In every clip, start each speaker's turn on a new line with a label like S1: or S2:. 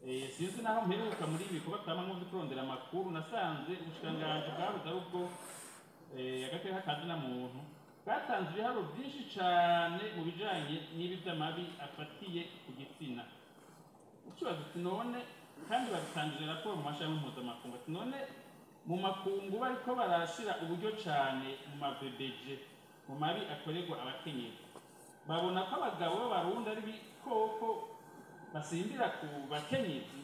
S1: sinzi naho mperuka muri ibi bikorwa twamamo byo kurondera amakuru nasanze ubushikiranganji bwabuze ari ubwo agateka kazina muntu bwatanze ibiharuro byinshi cyane mu bijanye n'ibi by'amabi afatiye ku gitsina. Ikibazo ati none kandi babitangije raporo mu mashami mpuzamakungu ati none mu makungu bariko barashira uburyo cyane mu ma-VBG mu mabi akorerwa abakenyezi babona ko abagabo b'abarundi ari bikoko basimbira ku bakenyezi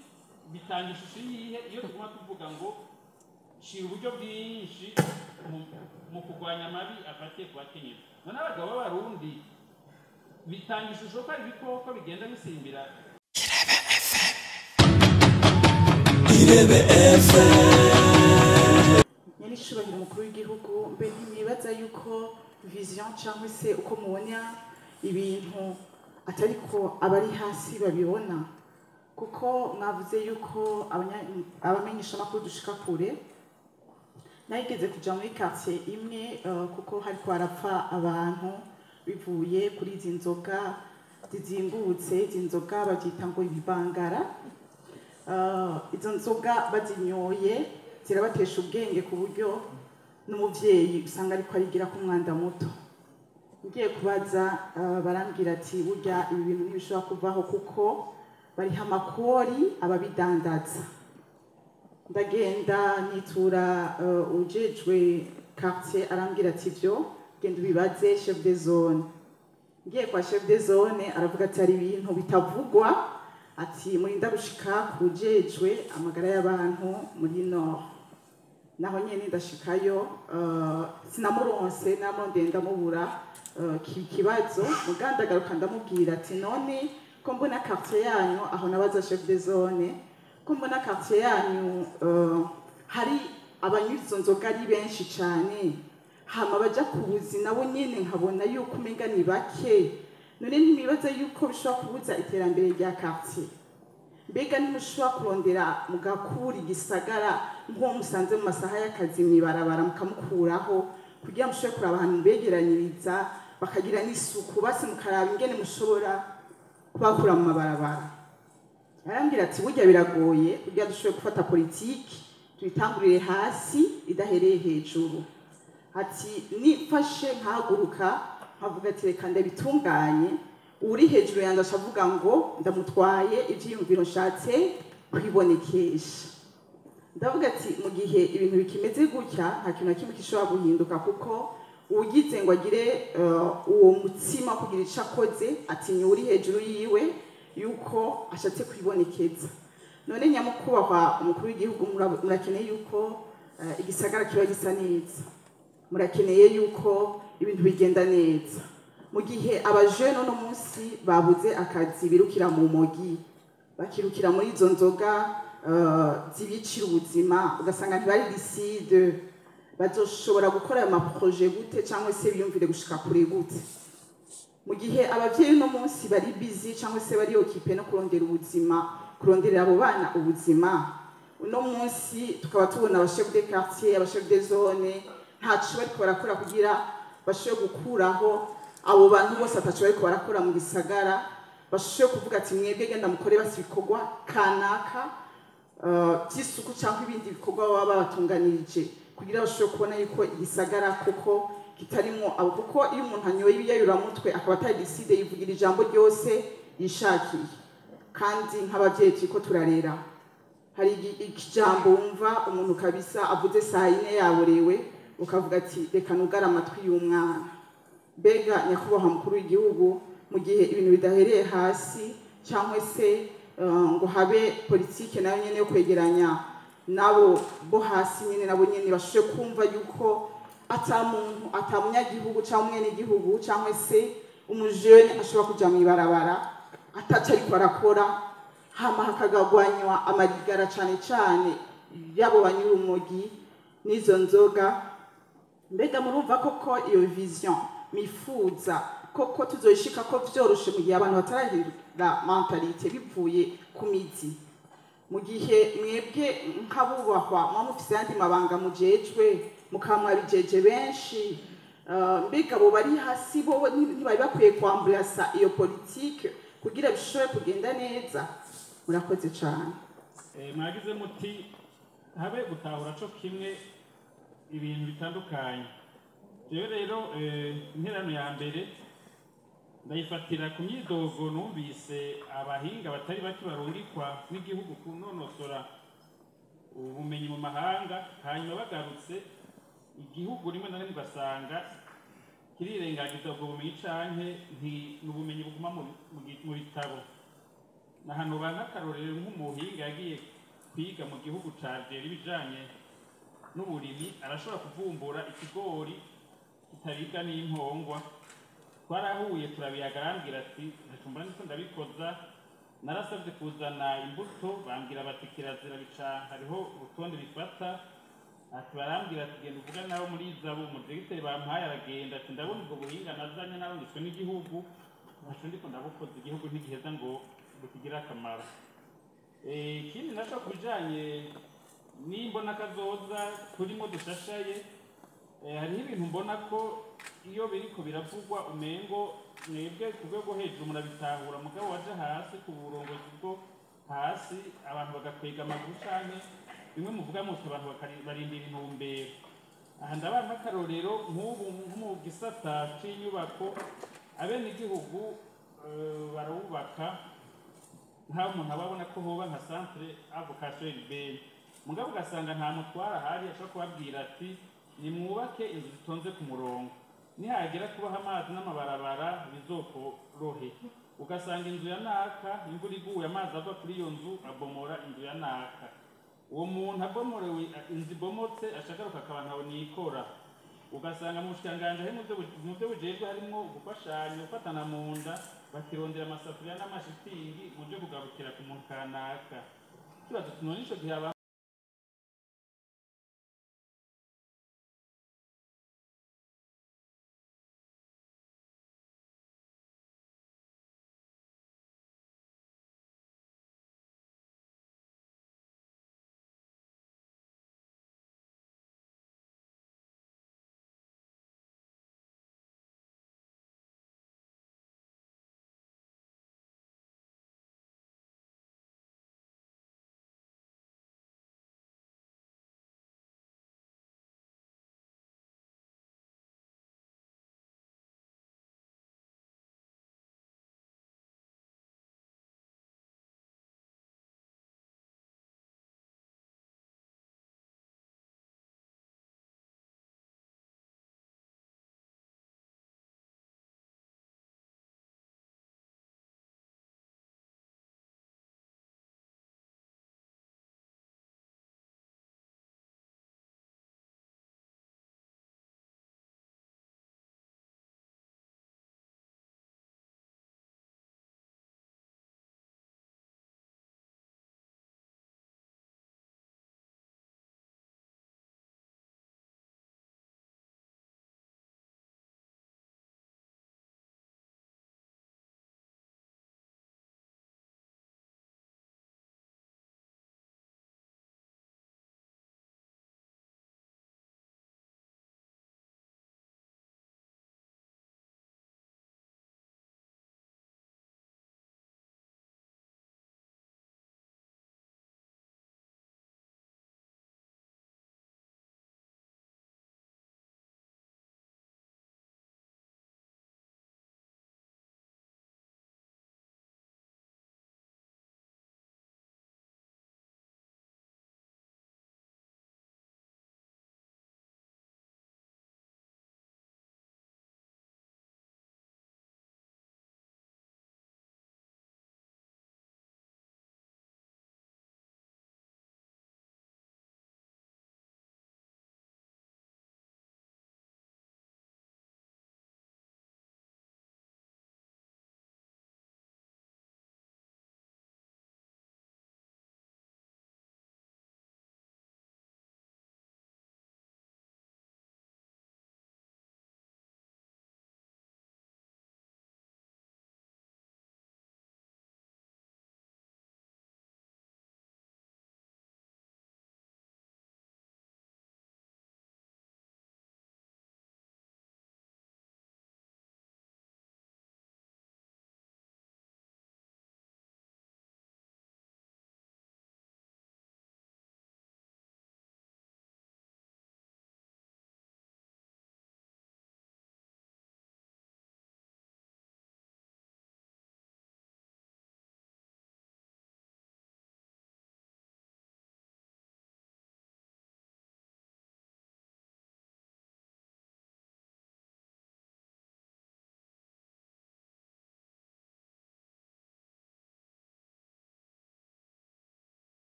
S1: bitanga ishusho yihe iyo tuguma tuvuga ngo shira uburyo bwinshi mu kurwanya amabi afatiye ku bakenyezi none abagabo b'abarundi bitanga ishusho ko ari bikoko bigenda bisimbira. Irebe FM
S2: nyene ishubahiro umukuru w'igihugu mbe ntimwibaza yuko vision cyangwa se uko mubona ibintu atariko abari hasi babibona kuko mwavuze yuko abamenyesha makuru dushika kure nayigeze kuja muri quartier imwe kuko hariko harapfa abantu bivuye kuri izi nzoga zizimbutse izi nzoga bavyita ngo ibibangara. Izo nzoga bazinyoye zirabatesha ubwenge ku buryo n'umuvyeyi usanga ariko arigira ku mwanda muto. Ngiye kubaza barambwira ati burya ibi bintu ntibishobora kuvaho kuko bariha amakori ababidandaza. Ndagenda nitura ujejwe quartier arambwira ati vyo genda ubibaze chef de zone. Ngiye kwa chef de zone aravuga ati hari ibintu bitavugwa ati murinda gushika kujejwe amagara y'abantu muri Nord. Naho nyene ndashikayo sinamuronse namondeye ndamubura kibazo muganda garuka ndamubwira ati none ko mbona quartier yanyu aho nabaza chef de zone ko mbona quartier yanyu hari abanyuzo nzoga ari benshi cyane hama baja kubuzi nabo nyene nkabona yuko umenga ni bake none ntibibaza yuko bishobora kubuza iterambere rya quartier. Mbega ntimushobora kurondera mugakura igisagara nko musanze mu masaha y'akazi mwibarabara mukamukuraho kugira mushobore kuraba ahantu begeranyiriza bakagira n'isuku basi mukaraba ingene mushobora kubakura mu mabarabara. Arambwira ati burya biragoye kugira dushobore gufata politiki tuyitangurire hasi idahereye hejuru. Ati nifashe nkaguruka nkavuga ati reka ndabitunganye uri hejuru yanjye ashavuga ngo ndamutwaye ivyiyumviro nshatse kwibonekesha. Ndavuga ati mu gihe ibintu bikimeze gutya nta kintu kimwe gishobora guhinduka kuko ugize ngo agire uwo mutsima kugira ico akoze ati uri hejuru yiwe yuko ashatse kwibonekeza. None nyamukubahwa umukuru w'igihugu murakeneye yuko igisagara kiba gisa neza, murakeneye yuko ibintu bigenda neza. Mu gihe abajene no munsi babuze akazi birukira mu mogi bakirukira muri izo nzoga zibicira ubuzima ugasanga ntibari decide bazoshobora gukora ama projet gute cyangwa se biyumvire gushika kure gute. Mu gihe abavyeyi no munsi bari busy cyangwa se bari occupé no kurondera ubuzima kuronderera abo bana ubuzima uno munsi tukaba tubona aba chef de quartier aba chef de zone ntaco bariko barakora kugira bashobore gukuraho abo bantu bose atacu bariko barakora mu gisagara bashobore kuvuga ati mwebwe genda mukore basi bikorwa kanaka by'isuku cyangwa ibindi bikorwa baba babatunganirije kugira bashobore kubona yuko igisagara koko kitarimo abo kuko iyo umuntu anyoye ibiyayuramutwe akaba atari decide yivugira ijambo ryose yishakiye. Kandi nk'abavyeyi turiko turarera hari ijambo wumva umuntu kabisa avuze saa yine yaborewe ukavuga ati reka nugara amatwi y'umwana. Mbega nyakubahwa mukuru w'igihugu mu gihe ibintu bidahereye hasi cyangwa se ngo habe politike nayo nyene yo kwegeranya nabo bo hasi nyene nabo nyene bashobore kumva yuko atamuntu atamunyagihugu cyangwa mwene igihugu cyangwa se umujene ashobora kuja mwibarabara ataca ariko arakora hama hakagagwanywa amarigara cane yabo banyura umogi n'izo nzoga. Mbega murumva koko iyo vision mifuza koko tuzoshika ko vyoroshe mu gihe abantu batarahindura mentalite bivuye ku mizi. Mu gihe mwebwe nkabubahwa mufise yandi mabanga mujejwe mukamwabijeje benshi mbega bo bari hasi bo ntibari bakwiye kwambulasa iyo politike kugira bishobore kugenda neza. murakoze cyane.
S1: mwagize muti habe gutahura co kimwe ibintu bitandukanye. Jewe rero interano ya mbere ndayifatira ku myidogo numvise abahinga batari bake barungikwa n'igihugu kunonosora ubumenyi mu mahanga, hanyuma bagarutse igihugu rimwe na rimwe ugasanga kirirengagiza ubwo bumenyi canke n'ubumenyi buguma mu bitabo. Na hano banakarorewe nk'umuhinga yagiye kwiga mu gihugu ca Algeria ibijanye n'uburimyi, arashobora kuvumbura ikigori kitaribwa n'impongwa. Twarahuye turabiyaga, arambwira ati ntacumba niko ndabikoza, narasabye kuzana imbuto bambwira bati kirazira bica hariho urutonde bifata. Ati barambwira ati genda uvuga nabo muri Zabu, umudiregiteri bampaye aragenda ati ndabona ubwo buhinga nazanye narungitswe n'igihugu, ntaco ndiko ndabukoza, igihugu ntigiheza ngo bukigire akamaro. Ikindi naco kubijanye n'imbona kazoza turimo dushashaye, hariho ibintu mbona ko iyo biriko biravugwa umengo mwebwe ku rwego hejuru murabitahura, mugabo waje hasi ku burongozi bwo hasi abantu bagakwega amaguru canke bimwe muvuga muti abantu barindira intumbero. Aha ndabaha nk'akarorero nk'ubu mu gisata c'inyubako, abenegihugu barawubaka nk'aho umuntu ababona ko hoba nka centre avocation urbaine, mugabo ugasanga nta mutwara ahari ashobora kubabwira ati nimwubake inzu zitonze ku murongo, nihagera kubaho amazi n'amabarabara bizokorohe. Ugasanga inzu ya naka imvura iguye amazi ava kuri iyo nzu abomora inzu ya naka, uwo muntu abomorewe inzu ibomotse ashagaruka akaba ntawe nikora. Ugasanga mu bushikanganje hari mu byo bujejwe harimo gufashanya gufatana mu nda, bakirondera amasafuriya n'amashitingi muje kugarukira ku muntu kanaka. Kibazo tunone ico gihe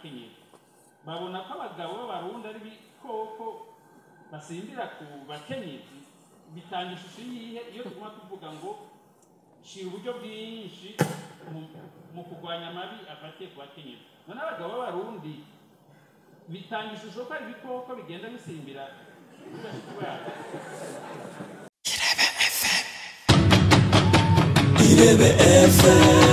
S1: abakenyezi babona ko abagabo b'abarundi ari bikoko basimbira ku bakenyezi bitanga ishusho yihe iyo tuguma tuvuga ngo shira uburyo bwinshi mu kurwanya amabi afatiye ku bakenyezi none abagabo b'abarundi bitanga ishusho ko ari ibikoko bigenda bisimbira
S3: Irebe FM